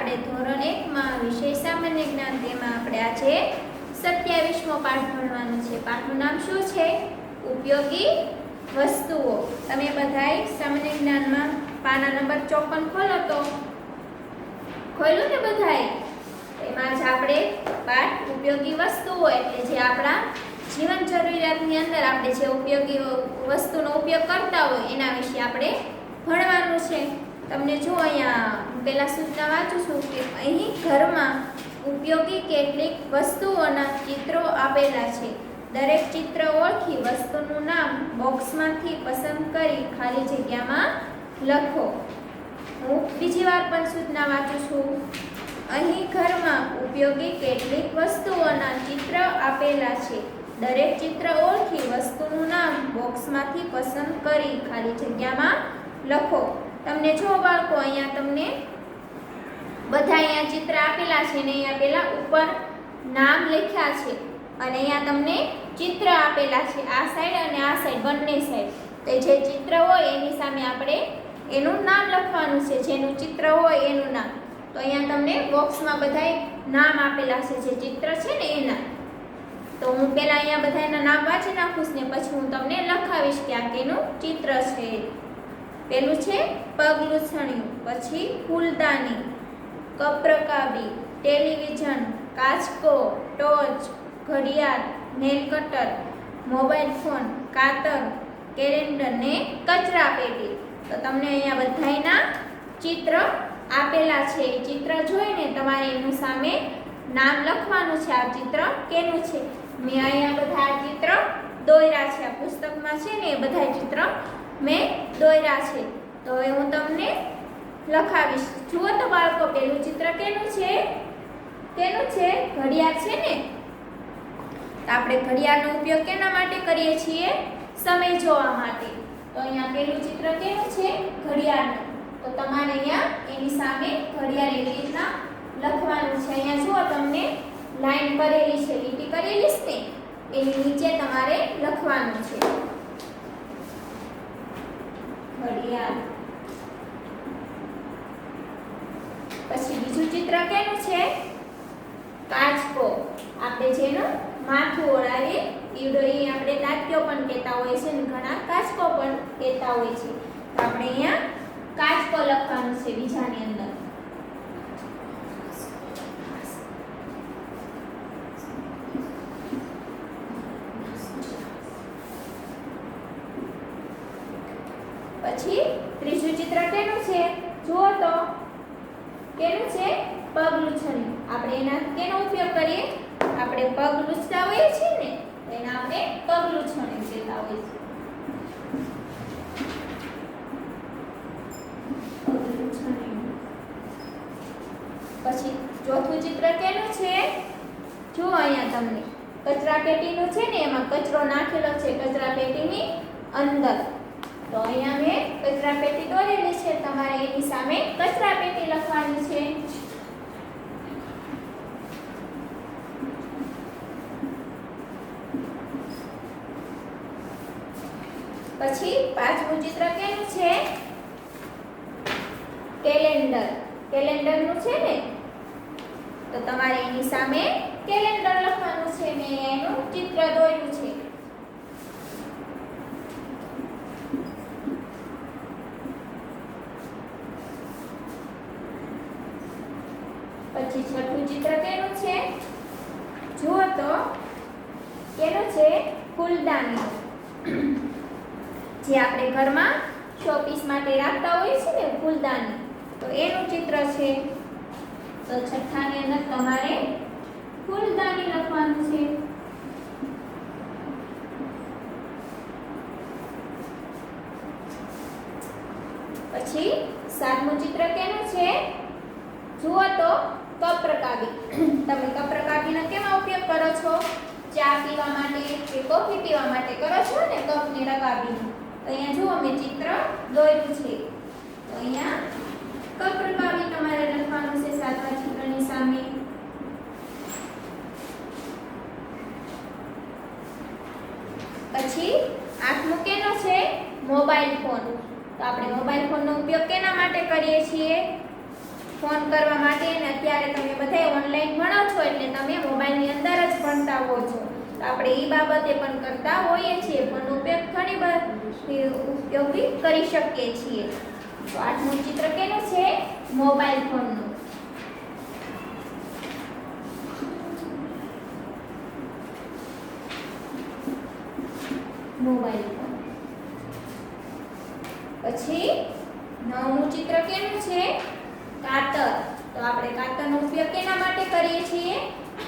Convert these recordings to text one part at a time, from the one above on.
આપણે ધોરણ 1 માં વિષય સામાન્ય જ્ઞાન તેમાં આપણે આજે 27મો પાઠ ભણવાનો છે। પાઠનું નામ શું છે? ઉપયોગી વસ્તુઓ। તમે બધાય સામાન્ય જ્ઞાનમાં પાના નંબર 54 ખોલો તો ખોલ્યું ને બધાય? એમાં જ આપણે પાઠ ઉપયોગી વસ્તુઓ એટલે જે આપણા જીવન જરૂરિયાતની અંદર આપણે જે ઉપયોગી વસ્તુનો ઉપયોગ કરતા હોય એના વિશે આપણે ભણવાનું છે। તમને જો અહીંયા પહેલા સૂચના વાંચું છું કે અહીં ઘરમાં ઉપયોગી કેટલીક વસ્તુઓના ચિત્રો આપેલા છે। દરેક ચિત્ર ઓળખી વસ્તુનું નામ બોક્સમાંથી પસંદ કરી ખાલી જગ્યામાં લખો। હું બીજી વાર પણ સૂચના વાંચું છું। અહીં ઘરમાં ઉપયોગી કેટલીક વસ્તુઓના ચિત્ર આપેલા છે। દરેક ચિત્ર ઓળખી વસ્તુનું નામ બોક્સમાંથી પસંદ કરી ખાલી જગ્યામાં લખો। તમને જો બાળકો અહીંયા તમને બધા અહીંયા ચિત્ર આપેલા છે ને અહીંયા પેલા ઉપર નામ લખ્યા છે અને અહીંયા તમને ચિત્ર આપેલા છે આ સાઈડ અને આ સાઈડ બંને સાઈડ। તો જે ચિત્ર હોય એની સામે આપણે એનું નામ લખવાનું છે, જેનું ચિત્ર હોય એનું નામ। તો અહીંયા તમને બોક્સમાં બધાય નામ આપેલા છે જે ચિત્ર છે ને એના। તો હું પહેલા અહીંયા બધાના નામ વાંચી નાખું ને પછી હું તમને લખાવીશ કે આ કેનું ચિત્ર છે। પેલું છે પગલૂછણિયું, પછી ફૂલદાની, કપરકાબી, ટેલિવિઝન, કાચકો, ટોર્ચ, ઘડિયાળ, નેલ કટર, મોબાઈલ ફોન, કાતર, કેલેન્ડર ને કચરાપેટી। તો તમને અહીંયા બધાયના ચિત્ર આપેલા છે। એ ચિત્ર જોઈને તમારે એનું સામે નામ લખવાનું છે। આ ચિત્ર કેનું છે? મેં અહીંયા બધા ચિત્ર દોર્યા છે। આ પુસ્તકમાં છે ને એ બધા ચિત્ર મેં દોર્યા છે। તો હવે હું તમને લખાવીશ। જુઓ તો બાળકો, પેલું ચિત્ર કેનું છે? કેનું છે? ઘડિયાળ છે ને? તો આપણે ઘડિયાળનો ઉપયોગ કેના માટે કરીએ છીએ? સમય જોવા માટે। તો અહીંયા પેલું ચિત્ર કેનું છે? ઘડિયાળનું। તો તમારે અહીંયા એની સામે ઘડિયાળ એવી રીતના લખવાનું છે। અહીંયા જુઓ તમને લાઈન કરેલી છે, લીટી કરેલી છે ને એની નીચે તમારે લખવાનું છે ઘડિયાળ। પછી બીજું ચિત્ર કેનું છે? કાચકો। આપણે જેનું માથું ઓળાવીએ ઈવડો એ આપણે તાત્યો પણ કહેતા હોય છે ને ઘણા કાચકો પણ કહેતા હોય છે। તો આપણે અહીંયા કાચકો લખવાનું છે બીજાની અંદર। પછી ત્રીજું ચિત્ર કેનું છે? જુઓ તો કેનું છે? પગલૂછણિયું। આપણે એના કેનો ઉપયોગ કરીએ? આપણે પગ લૂછતા હોઈએ છીએ ને તો એના આપણે પગલૂછણિયું કહેતા હોઈએ છીએ। પછી ચોથું ચિત્ર કેનું છે? જુઓ અહીંયા તમને કચરાપેટીનું છે ને એમાં કચરો નાખેલો છે કચરાપેટીની અંદર। તો અહીંયા મેં કચરાપેટી દોરેલી છે, તમારે એની સામે કચરાપેટી લખવાની છે। પછી પાંચમું ચિત્ર કેનું છે? કેલેન્ડર। કેલેન્ડરનું છે ને તો તમારે એની સામે કેલેન્ડર લખવાનું છે। મેં એનું ચિત્ર દોર્યું છે। પછી છઠ્ઠું ચિત્ર કેનું છે? જુઓ તો કેનું છે? ફૂલદાની। જે આપણે ઘરમાં શોપીસ માટે રાખતા હોઈએ છીએ ને ફૂલદાની, તો એનું ચિત્ર છે। તો છઠ્ઠાની અંદર તમારે ફૂલદાની લખવાનું છે। પછી સાતમું ચિત્ર કેનું છે? જુઓ તો કપરકાબી। તમે કપરકાબીનો કેમાં ઉપયોગ કરો છો? ચા પીવા માટે કે કોફી પીવા માટે કરો છો ને કપની રકાબીનો। તો અહીંયા જુઓ મેં ચિત્ર દોર્યું છે। તો અહીંયા કપરકાબી તમારે લખવાનું છે સાતમા ચિત્રની સામે। પછી આઠમું કેનો છે? Mobile phone. તો આપણે મોબાઈલ ફોનનો ઉપયોગ કેના માટે કરીએ છીએ? ફોન કરવા માટે, અને અત્યારે તમે બધા ઓનલાઈન ભણો છો એટલે તમે મોબાઈલની અંદર જ ભણતા હો છો. તો આપણે એ બાબતે પણ કરતા હોઈએ છીએ, પણ ઉપયોગ ઘણી બધી ઉપયોગી કરી શકીએ છીએ. તો 8મું ચિત્ર કેનું છે? મોબાઈલ ફોનનું. Mobile phone. પછી 9મું ચિત્ર કેનું છે? કાતર. તો આપણે કાતરનો ઉપયોગ કેના માટે કરીએ છીએ?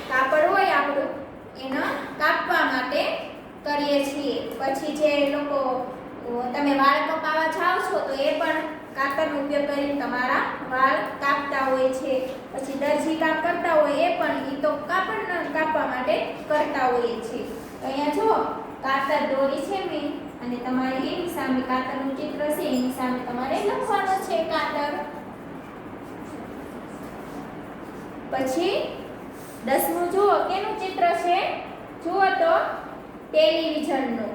કાપડ હોય આપણું એના કાપવા માટે કરીએ છીએ. પછી જે લોકો તમે વાળ કપાવવા જાઓ છો તો એ પણ કાતરનો ઉપયોગ કરીને તમારા વાળ કાપતા હોય છે. પછી દરજી કામ કરતા હોય એ પણ ઈ તો કાપડ કાપવા માટે કરતા હોઈએ છીએ. તો અહીંયા જો કાતર દોરી છે મેં, અને તમારે એની સામે કાતરનું ચિત્ર છે, એની સામે તમારે લખવાનું છે કાતર. પછી 10મું જુઓ કેનું ચિત્ર છે? જુઓ તો ટેલિવિઝનનું.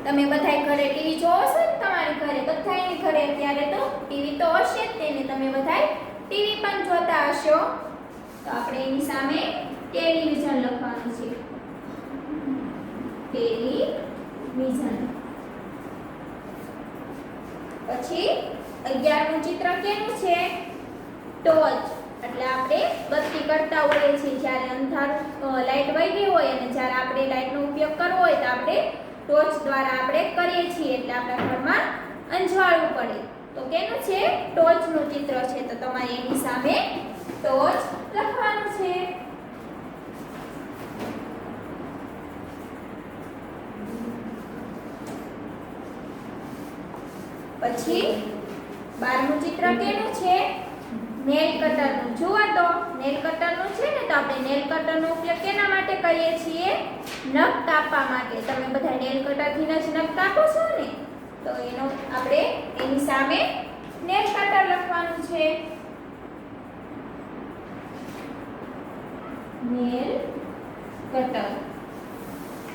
તમે બધાય ઘરે ટીવી જોવો છો ને? તમારી ઘરે બધાયની ઘરે અત્યારે તો ટીવી તો હશે જ તેને, તમે બધાય ટીવી પણ જોતા હશો. તો આપણે એની સામે ટેલિવિઝન લખવાનું છે. ટેલિવિઝન. પછી 11મું ચિત્ર કેનું છે? ટોર્ચ. એટલે આપણે બત્તી કરતા હોઈએ છીએ જ્યારે અંધારું લાઈટ વહી ગઈ હોય, અને જ્યારે આપણે લાઈટનો ઉપયોગ કરવો હોય તો આપણે ટોર્ચ દ્વારા આપણે કરીએ છીએ, એટલે આપણા ઘરમાં અંજવાળું પડે. તો કેનું છે? ટોર્ચનું ચિત્ર છે. તો તમારે એની સામે ટોર્ચ લખવાનું છે. પછી 12મું ચિત્ર કેનું છે? નેલ કટરનું. જુઓ તો નેલ કટરનું છે ને, તો આપણે નેલ કટરનો ઉપયોગ કેના માટે કરીએ છીએ? નખ કાપવા માટે. તમે બધા નેલ કટરથી જ નખ કાપો છો ને? તો એનો આપણે એની સામે નેલ કટર લખવાનું છે. Nail cutter.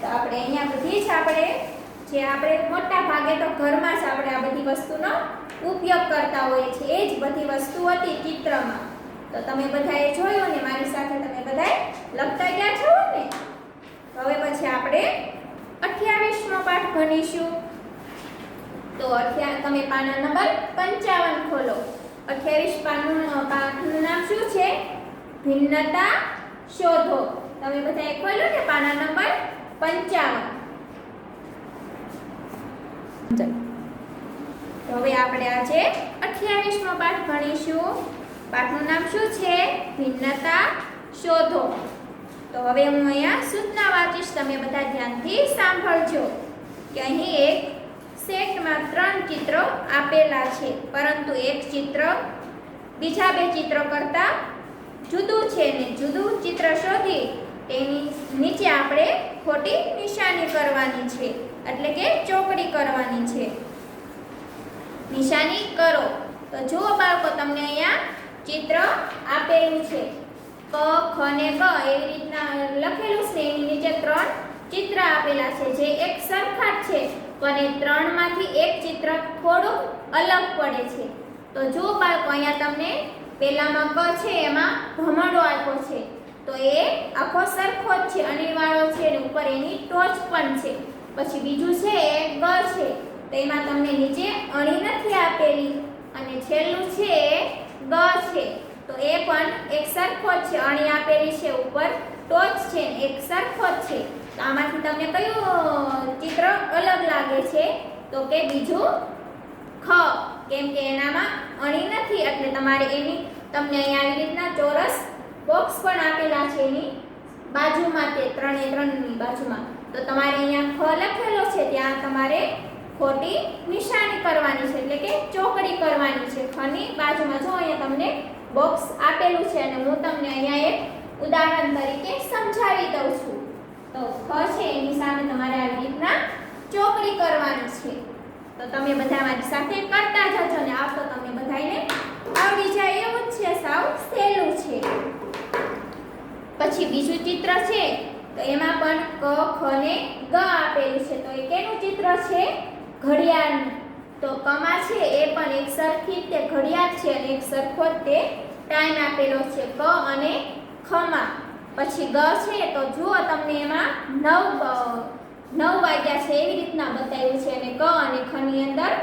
તો આપણે અહીંયા બધી જ આપણે મોટા ભાગે તો ઘરમાં જ આપણે આ બધી વસ્તુનો ઉપયોગ કરતા હોઈએ છીએ. એ જ બધી વસ્તુ હતી ચિત્રમાં. તો તમે બધાએ જોયું ને, મારી સાથે તમે બધાએ લખતા ગયા છો ને? હવે પછી આપણે 28મો પાઠ ભણીશું. તો તમે પાના નંબર 55 ખોલો. 28 પાઠનું નામ શું છે? ભિન્નતા શોધો. તમે બધાએ ખોલ્યું ને પાના નંબર 55. તો હવે આપણે આજે 28મો પાઠ ભણીશું. પાઠનું નામ શું છે? ભિન્નતા શોધો. તો હવે હું અહીંયા સૂચના વાંચીશ, તમે બધા ધ્યાનથી સાંભળજો. કે અહીં એક સેટમાં 3 ચિત્રો આપેલા છે, પરંતુ એક ચિત્ર બીજા 2 ચિત્રો કરતાં જુદું છે, ને જુદું ચિત્ર શોધી તેની નીચે આપણે ખોટી નિશાની કરવાની છે, એટલે કે ચોકડી કરવાની છે. નિશાની કરો. તો જુઓ બાળકો, તમને અહીંયા ચિત્ર આપેલું છે. ક, ખ ને ગ એવી રીતના લખેલું છે. એની નીચે 3 ચિત્ર આપેલા છે જે એક સરખા જ છે, પણ એ 3માંથી એક ચિત્ર થોડું અલગ પડે છે. તો જુઓ બાળકો, અહીંયા તમને પહેલામાં ક છે, એમાં ભમરડો આપ્યો છે. તો એ આખો સરખો જ છે, અણીવાળો છે, અને ઉપર એની ટોચ પણ છે. પછી બીજું છે એ ગ છે, તો એમાં તમને નીચે અણી નથી આપેલી, અને છેલ્લું છે એ ગ છે. તો એ પણ એક સરખો જ છે, અણી આપેલી છે, ઉપર ટોચ છે, એક સરખો જ છે. તો આમાંથી તમને કયું ચિત્ર અલગ લાગે છે? તો કે બીજું ખ, કેમ કે એનામાં અણી નથી, એટલે તમારે એની તમને અહીંયા આવી રીતના ચોરસ બોક્સ પણ આપેલા છે એની બાજુમાં, તે 3 બાજુમાં. તો તમારે અહીંયા ખ લખેલો છે, ત્યાં તમારે ખોટી નિશાની કરવાની છે, એટલે કે ચોકડી કરવાની છે. ખની બાજુમાં જો અહીંયા તમને બોક્સ આપેલું છે, અને હું તમને અહીંયા એક ઉદાહરણ તરીકે સમજાવી દઉં છું. તો ખ છે એની સામે તમારે આવી રીતના ચોકડી કરવાની છે. તો તમે બધા મારી સાથે કરતા જજો, ને આ તો તમે બધાને આવડી જાય એવું જ છે, સાવ સહેલું છે. પછી બીજું ચિત્ર છે, તો એમાં પણ ક, ખ ને ગ આપેલું છે. તો એ કેનું ચિત્ર છે? ઘડિયાળનું. તો કમાં છે એ પણ એક સરખી તે ઘડિયાળ છે અને એક સરખો તે ટાઈમ આપેલો છે ક અને ખમાં. પછી ગ છે તો જુઓ તમને એમાં 9 વાગ્યા છે એવી રીતના બતાવ્યું છે અને ક અને ખ ની અંદર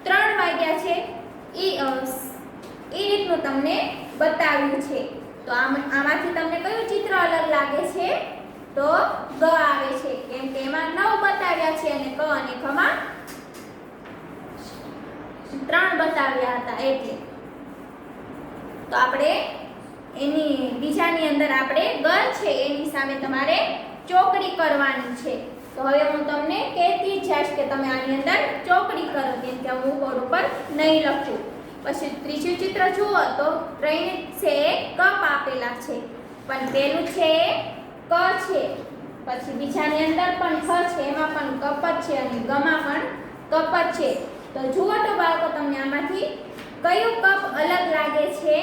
3 વાગ્યા છે એ રીતનું તમને બતાવ્યું છે. તો આમાંથી તમને કયું ચિત્ર અલગ લાગે છે? તો ગ આવે છે, કેમ કે એમાં 9 બતાવ્યા છે અને ક અને ખમાં 3 બતાવ્યા હતા એટલે. તો આપણે એની બીજાની અંદર આપણે ગ છે એની સામે તમારે ચોકડી કરવાની છે. તો હવે હું તમને કહેતી જઈશ કે તમે આની અંદર ચોકડી કરો, કેમ કે હું બોર્ડ ઉપર નહીં લખું. પછી ત્રીજું ચિત્ર જુઓ તો ટ્રેન છે કપ આપેલા છે, પણ પેલું છે ક છે. પછી બીજાની અંદર પણ ખ છે, એમાં પણ કપ જ છે અને ગમાં પણ કપ જ છે. તો જુઓ તો બાળકો તમને આમાંથી કયું કપ અલગ લાગે છે?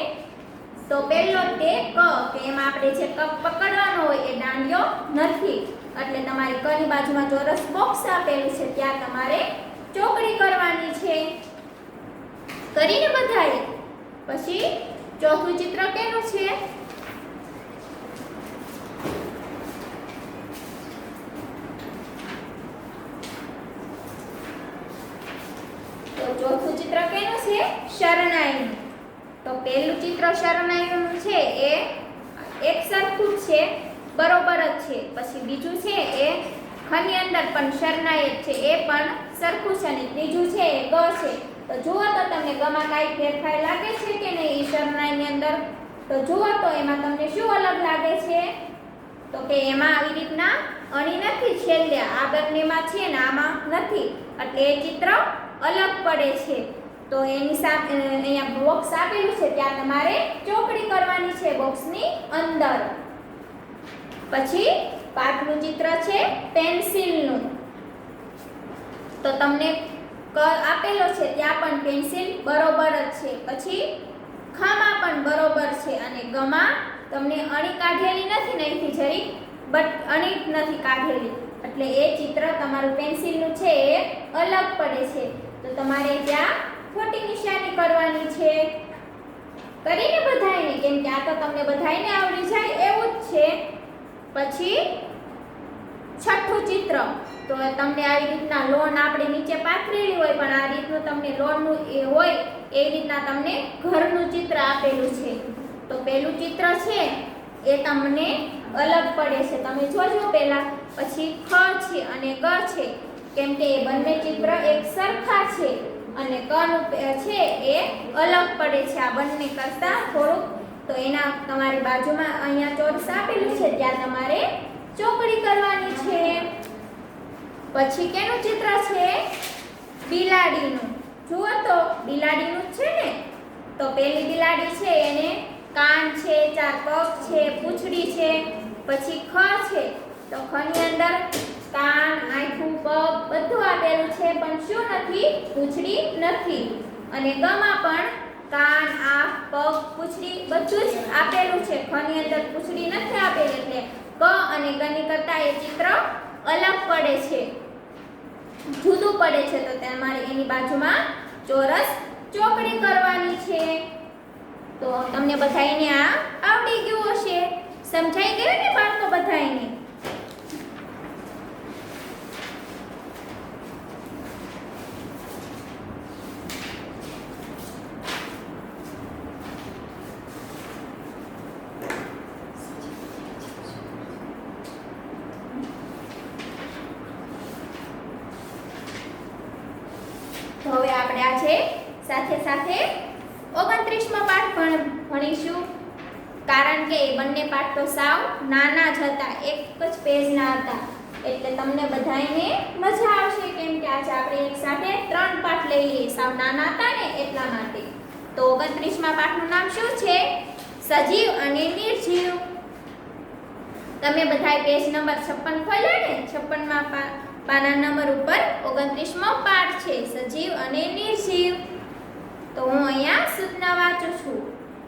તો પહેલો તે ક, કે એમાં આપણે જે કપ પકડવાનો હોય એ દાંડિયો નથી, એટલે તમારી કની બાજુમાં ચોરસ બોક્સ આપેલું છે ત્યાં તમારે ચોકડી કરવાની છે. કરીને બધાએ. પછી ચોથું ચિત્ર કેનું છે? તો ચોથું ચિત્ર કેનું છે? શરણાઈનું. તો પહેલું ચિત્ર શરણાઈનું છે એ એક સરખું જ છે, બરોબર જ છે. પછી બીજું છે એ ખની અંદર પણ શરણાઈ જ છે, એ પણ સરખું છે. અને ત્રીજું છે એ ગ છે. તો જુઓ તો તમને ગમાં કાંઈ ફેરફાર લાગે છે કે નહીં શરણાઈની અંદર? તો જુઓ તો એમાં તમને શું અલગ લાગે છે? તો કે એમાં આવી રીતના અણી નથી છેલ્લે, આ બંનેમાં છે ને આમાં નથી, એટલે એ ચિત્ર અલગ પડે છે. તો એની સામે અહીંયા બોક્સ આપેલું છે ત્યાં તમારે ચોકડી કરવાની છે બોક્સની અંદર. પછી પાંચમું ચિત્ર છે પેન્સિલનું. તો તમને આપેલો છે ત્યાં પણ પેન્સિલ બરોબર જ છે. પછી ખામાં પણ બરોબર છે અને ગમાં તમને અણી કાઢેલી નથી ને અહીંથી જરીક અણી નથી કાઢેલી, એટલે એ ચિત્ર તમારું પેન્સિલનું છે એ અલગ પડે છે. તો તમારે ત્યાં ખોટી નિશાની કરવાની છે. કરીને બધાયને, કેમ કે આ તો તમને બધાયને આવડી જાય એવું જ છે. પછી છઠ્ઠું ચિત્ર, તો તમને આવી રીતના લોન આપણે નીચે પાથરેલી હોય, પણ આ રીતનું તમને લોનનું એ હોય એ રીતના તમને ઘરનું ચિત્ર આપેલું છે. તો પહેલું ચિત્ર છે એ તમને અલગ પડે છે, તમે જોજો પહેલા. પછી ખ છે અને ગ છે, કેમ કે એ બંને ચિત્ર એક સરખા છે અને કનું છે એ અલગ પડે છે આ બંને કરતા થોડુંક. તો એના તમારી બાજુમાં અહીંયા ચોરસ આપેલું છે ત્યાં તમારે ચોકડી કરવાની છે. પછી કેનું ચિત્ર છે? બિલાડીનું. જુઓ તો બિલાડીનું જ છે ને. તો પેલી બિલાડી છે એને કાન છે, 4 પગ છે, પૂંછડી છે. પછી ખ છે, તો ખની અંદર કાન, આંખું, પગ બધું આપેલું છે, પણ શું નથી? પૂંછડી નથી. અને ગમાં પણ કાન, આંખ, પગ, પૂંછડી બધું જ આપેલું છે. ખની અંદર પૂંછડી નથી આપેલી, એટલે ક અને ગની કરતા એ ચિત્ર અલગ પડે છે, જુદું પડે છે. તો તમારે એની બાજુમાં ચોરસ ચોકડી કરવાની છે. તો તમને બધાયને આ આવડી ગયું હશે, સમજાઈ ગયું ને બાળકો બધાયને? તો હવે આપણે આજે સાથે સાથે 29મો પાઠ ભણીશું, કારણ કે એ બંને પાઠ તો સાવ નાના જ હતા, એક જ પેજના હતા, એટલે તમને બધાયને મજા આવશે. કેમ કે આજે આપણે એક સાથે 3 પાઠ લઈ લઈએ, સાવ નાના હતા ને એટલા માટે. તો 29મા પાઠનું નામ શું છે? સજીવ અને નિર્જીવ. તમે બધાય પેજ નંબર 56 ખોલ્યો ને? 56મા પાના નંબર ઉપર 29મો પાઠ છે, સજીવ અને નિર્જીવ. તો હું અહીંયા સૂચના વાંચું છું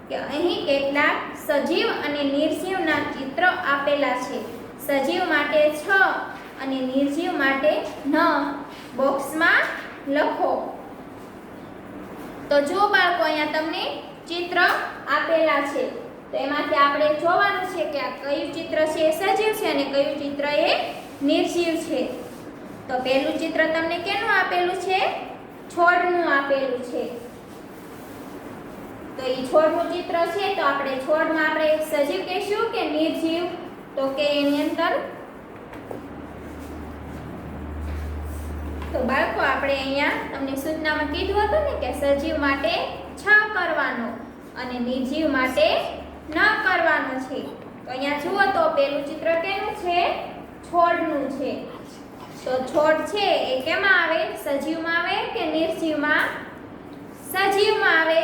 કે અહીં કેટલાક સજીવ અને નિર્જીવના ચિત્રો આપેલા છે. સજીવ માટે 6 અને નિર્જીવ માટે 9 બોક્સમાં લખો. તો જો બાળકો અહીંયા તમને ચિત્ર આપેલા છે તો એમાંથી આપણે જોવાનું છે કે આ કયું ચિત્ર છે એ સજીવ છે અને કયું ચિત્ર એ નિર્જીવ છે. તો પહેલું ચિત્ર તમને કેનું આપેલું છે? છોડનું આપેલું છે. તો એ છોડનું ચિત્ર છે તો આપણે છોડમાં આપણે સજીવ કહેશું કે નિર્જીવ? તો કે એની અંદર તો બાળકો આપણે અહીંયા તમને સૂચનામાં કીધું હતું ને કે સજીવ માટે 6 કરવાનો અને નિર્જીવ માટે ન કરવાનો છે. તો અહીંયા જુઓ તો પહેલું ચિત્ર કેનું છે? છોડનું છે. તો છોડ છે એ કેમાં આવે? સજીવમાં આવે કે નિર્જીવમાં? સજીવમાં આવે.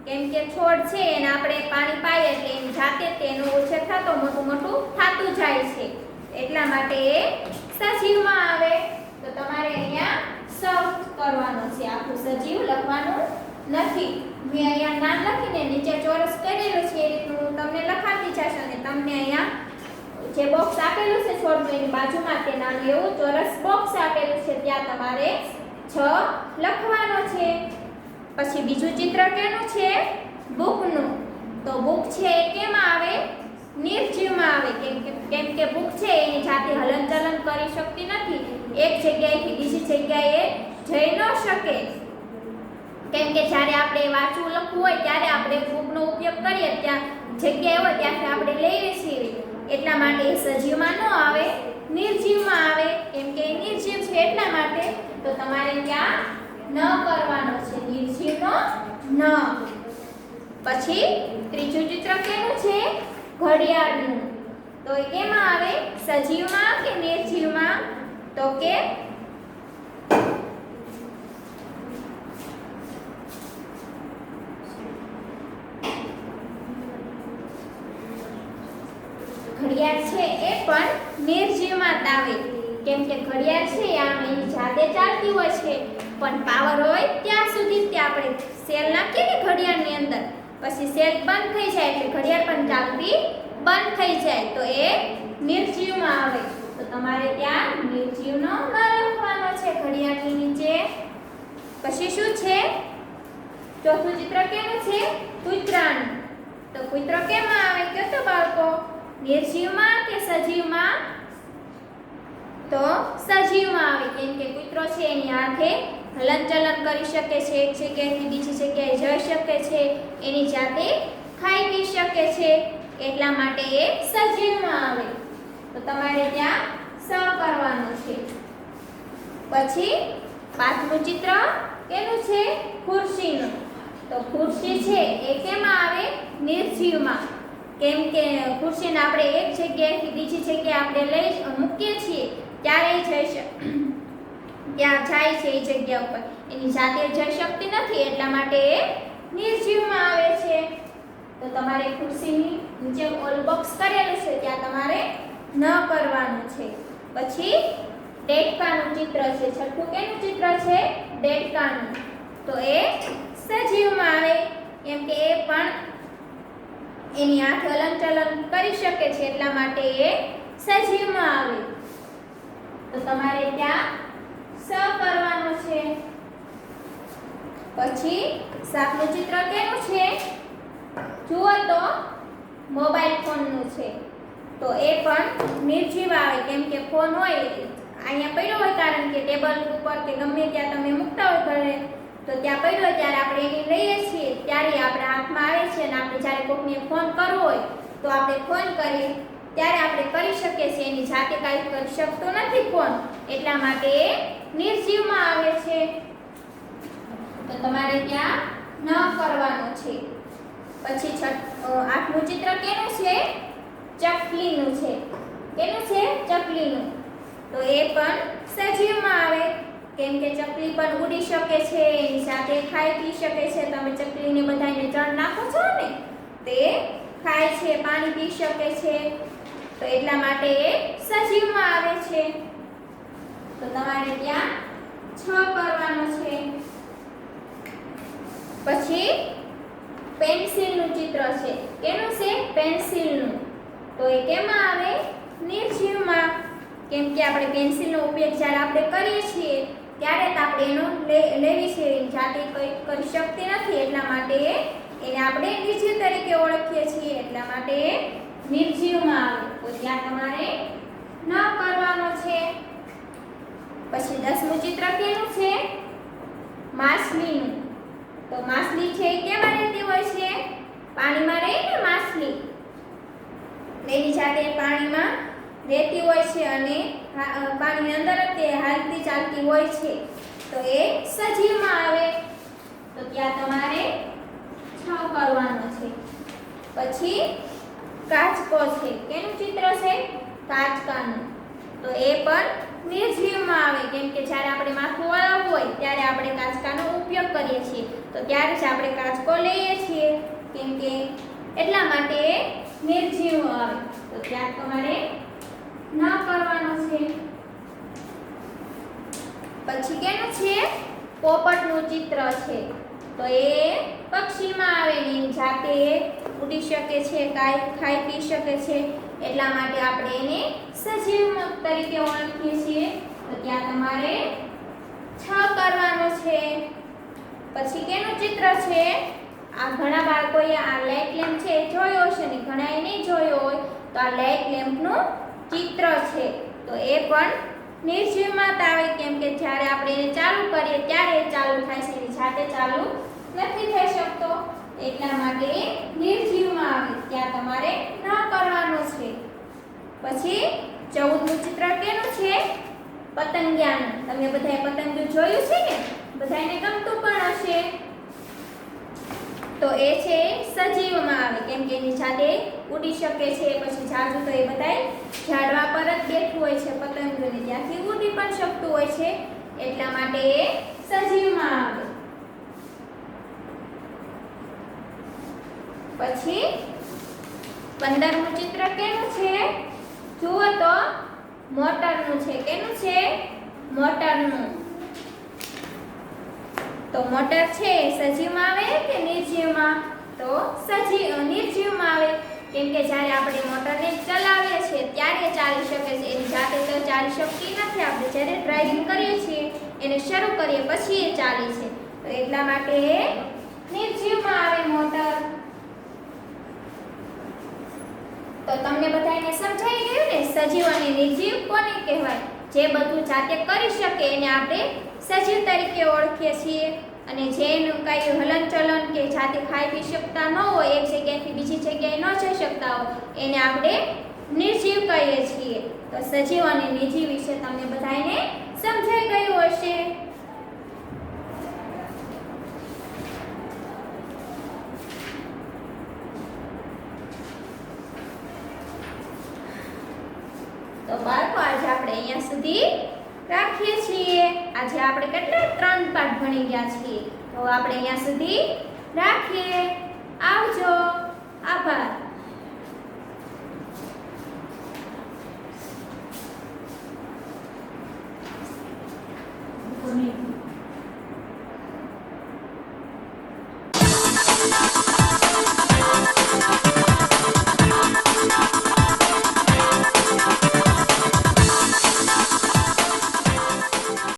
કેમ કે છોડ છે એને આપણે પાણી પાઈએ એટલે એની જાતે તેનો ઉછેર થતો મોટું મોટું થતું જાય છે, એટલા માટે એ સજીવમાં આવે. તો તમારે અહીંયા સર્વ કરવાનો છે, આખું સજીવ લખવાનું નથી. મેં અહીંયા નામ લખીને નીચે ચોરસ કરેલું છે એ રીતનું તમને લખાતી જશે અને તમને અહીંયા જે બોક્સ આપેલું છે છોડનું એની બાજુમાં તે નાનું એવું ચોરસ બોક્સ આપેલું છે ત્યાં તમારે 6 લખવાનો છે. પછી બીજું ચિત્ર કેનું છે? બુકનું. તો બુક છે એ કેમાં આવે? નિર્જીવમાં આવે. કેમ કે બુક છે એની જાતે હલનચલન કરી શકતી નથી, એક જગ્યાએથી બીજી જગ્યાએ જઈ ન શકે. કેમ કે જ્યારે આપણે વાંચવું લખવું હોય ત્યારે આપણે બુકનો ઉપયોગ કરીએ, ત્યાં જગ્યાએ હોય ત્યાંથી આપણે લઈએ છીએ, એટલા માટે એ સજીવમાં ન આવે, નિર્જીવમાં આવે. કેમ કે એ નિર્જીવ છે એટલા માટે. તો તમારે ત્યાં ન કરવાનો છે, નિર્જીવનો ન. પછી ત્રીજું ચિત્ર કેનું છે? ઘડિયાળનું. તો એ કેમાં આવે? સજીવમાં કે નિર્જીવમાં? તો કે ઘડિયાળ છે એ પણ નિર્જીવમાં જ આવે. કેમ કે ઘડિયાળ છે આમ એની જાતે ચાલતી હોય છે, પણ પાવર હોય ત્યાં સુધી જ આપણે સેલ નાખીએ ને ઘડિયાળની અંદર, પછી સેલ બંધ થઈ જાય એટલે ઘડિયાળ પણ ચાલતી બંધ થઈ જાય, તો એ નિર્જીવમાં આવે. તો તમારે ત્યાં નિર્જીવનો ન લખવાનો છે ઘડિયાળની નીચે. પછી શું છે? ચોથું ચિત્ર કેનું છે? કૂતરાનું. તો કૂતરો કેમાં આવે કયો તો બાળકો? નિર્જીવમાં કે સજીવમાં? તો સજીવમાં આવે. કેમ કે કૂતરો છે એની હાથે હલનચલન કરી શકે છે, એક જગ્યાએથી બીજી જગ્યાએ જઈ શકે છે, એની જાતે ખાઈ પી શકે છે, એટલા માટે એ સજીવમાં આવે. તો તમારે ત્યાં સ કરવાનું છે. પછી પાંચમું ચિત્ર કેનું છે? ખુરશીનું. તો ખુરશી છે એ કેમાં આવે? નિર્જીવમાં. કેમ કે ખુરશીને આપણે એક જગ્યાએથી બીજી જગ્યાએ આપણે લઈ મૂકીએ છીએ ત્યારે ત્યાં જાય છે એ જગ્યા ઉપર, એની જાતે જઈ શકતી નથી, એટલા માટે એ નિર્જીવમાં આવે છે. તો તમારે ખુરશીની નીચે ઓલ બોક્સ કરેલું છે ત્યાં તમારે ન કરવાનું છે. પછી દેડકાનું ચિત્ર છે. છઠ્ઠું કેનું ચિત્ર છે? દેડકાનું. તો એ સજીવમાં આવે. કેમ કે એ પણ એની આંખ હલનચલન કરી શકે છે, એટલા માટે એ સજીવમાં આવે. તો તમારે ત્યાં સ કરવાનો છે. પછી સાપનું ચિત્ર કેનું છે? જુઓ તો મોબાઈલ ફોનનું છે. તો એ પણ નિર્જીવ આવે. કેમ કે ફોન હોય અહીંયા પડ્યો હોય, કારણ કે ટેબલ ઉપર કે ગમે ત્યાં તમે મૂકતા હોય ઘરે, તો ત્યાં પડ્યો હોય ત્યારે આપણે એને લઈએ છીએ, ત્યારે આપણા હાથમાં આવે છે અને આપણે જ્યારે કોઈકને ફોન કરવો હોય તો આપણે ફોન કરીએ ત્યારે આપણે કરી શકીએ છીએ, એની જાતે કાંઈ કરી શકતો નથી ફોન, એટલા માટે એ નિર્જીવમાં આવે છે. તો તમારે ત્યાં ન કરવાનો છે. પછી આઠમું ચિત્ર કેનું છે? ચકલીનું છે. કેનું છે? ચકલીનું. તો એ પણ સજીવમાં આવે. કેમ કે ચકલી પણ ઉડી શકે છે, એની સાથે ખાઈ પી શકે છે. તમે ચકલીને બધાને ચણ નાખો છો ને, તે ખાય છે, પાણી પી શકે છે, તો એટલા માટે એ સજીવમાં આવે છે. તો તમારે ત્યાં 6 કરવાનો છે. પછી પેન્સિલનું ચિત્ર છે. કેનું છે? પેન્સિલનું. તો એ કેમાં આવે? નિર્જીવમાં. કેમ કે આપણે પેન્સિલનો ઉપયોગ જ્યારે આપણે કરીએ છીએ ત્યારે તો આપણે એનો લેવી છે, જાતે કંઈ કરી શકતી નથી, એટલા માટે એને આપણે નિર્જીવ તરીકે ઓળખીએ છીએ, એટલા માટે નિર્જીવમાં આવે. તો ત્યાં તમારે ન કરવાનો છે. પછી 10મું ચિત્ર કેનું છે? માછલીનું. તો માછલી છે એ કેમાં રહેતી હોય છે? પાણીમાં રહે ને માછલી, એની જાતે પાણીમાં રહેતી હોય છે અને પાણીની અંદર જ તે હાલતી ચાલતી હોય છે, તો એ સજીવમાં આવે. તો ત્યાં તમારે 6 કરવાનો છે. પછી કાચકો છે, કેનું ચિત્ર છે? કાચકાનું. તો એ પણ નિર્જીવમાં આવે, કેમ કે જ્યારે આપણે માથું વળાવવું હોય ત્યારે આપણે કાચકાનો ઉપયોગ કરીએ છીએ, તો ત્યારે જ આપણે કાચકો લઈએ છીએ, કેમ કે એટલા માટે એ નિર્જીવ આવે. તો ત્યાં તમારે ન કરવાનો છે. પછી કેનું છે? પોપટનું ચિત્ર છે. તો એ પક્ષીમાં આવે ને જાતે ઉડી શકે છે, ખાઈ પી શકે છે, એટલા માટે આપણે એને સજીવ તરીકે ઓળખીએ છીએ. તો ત્યાં તમારે 6 કરવાનો છે. પછી કેનું ચિત્ર છે? આ ઘણા બાળકોએ આ લાઇટ લેમ્પ છે એ જોયો હશે ને ઘણાએ નહીં જોયો હોય, તો આ લાઇટ લેમ્પનું ચિત્ર છે. તો એ પણ નિર્જીવમાં આવે, કેમ કે જ્યારે આપણે એને ચાલુ કરીએ ત્યારે એ ચાલુ થાય છે, એની જાતે ચાલુ નથી થઈ શકતો, એટલા માટે એ નિર્જીવમાં આવે. ત્યાં તમારે ન કરવાનું છે. પછી 14મું ચિત્ર કેનું છે? પતંગિયાનું. તમે બધાએ પતંગ જોયું છે ને? બધાને ગમતું પણ હશે. તો એ છે સજીવમાં આવે, કેમ કે એની જાતે ઉડી શકે છે. પછી જાજુ તો એ બધાય ઝાડવા પર જ બેઠું હોય છે પતંગોને, ત્યાંથી ઉડી પણ શકતું હોય છે, એટલા માટે એ સજીવમાં આવે. પછી 15મું ચિત્ર કેનું છે? જુઓ તો મોટરનું છે. કેનું છે? મોટરનું. તો મોટર છે એ સજીવમાં આવે કે નિર્જીવમાં? તો નિર્જીવમાં આવે, કેમ કે જ્યારે આપણે મોટરને ચલાવીએ છીએ ત્યારે ચાલી શકે છે, એની જાતે તો ચાલી શકતી નથી. આપણે જ્યારે ડ્રાઇવિંગ કરીએ છીએ એને શરૂ કરીએ પછી એ ચાલે છે, તો એટલા માટે એ નિર્જીવમાં આવે મોટર. તો તમને બધાને સમજાઈ ગયું ને સજીવ અને નિર્જીવ કોને કહેવાય? જે બધું જાતે કરી શકે એને આપણે સજીવ તરીકે ઓળખીએ છીએ, અને જેનું કાંઈ હલનચલન કે જાતે ખાઈ પી શકતા ન હોય, એક જગ્યાએથી બીજી જગ્યાએ ન જઈ શકતા હોય, એને આપણે નિર્જીવ કહીએ છીએ. તો સજીવ અને નિર્જીવ વિશે તમને બધાને સમજાઈ ગયું હશે. તો બાળકો આજે આપણે અહીંયા સુધી રાખીએ છીએ. આજે આપણે કેટલા 3 પાઠ ભણી ગયા છીએ, તો આપણે અહીંયા સુધી રાખીએ. આવજો. આભાર.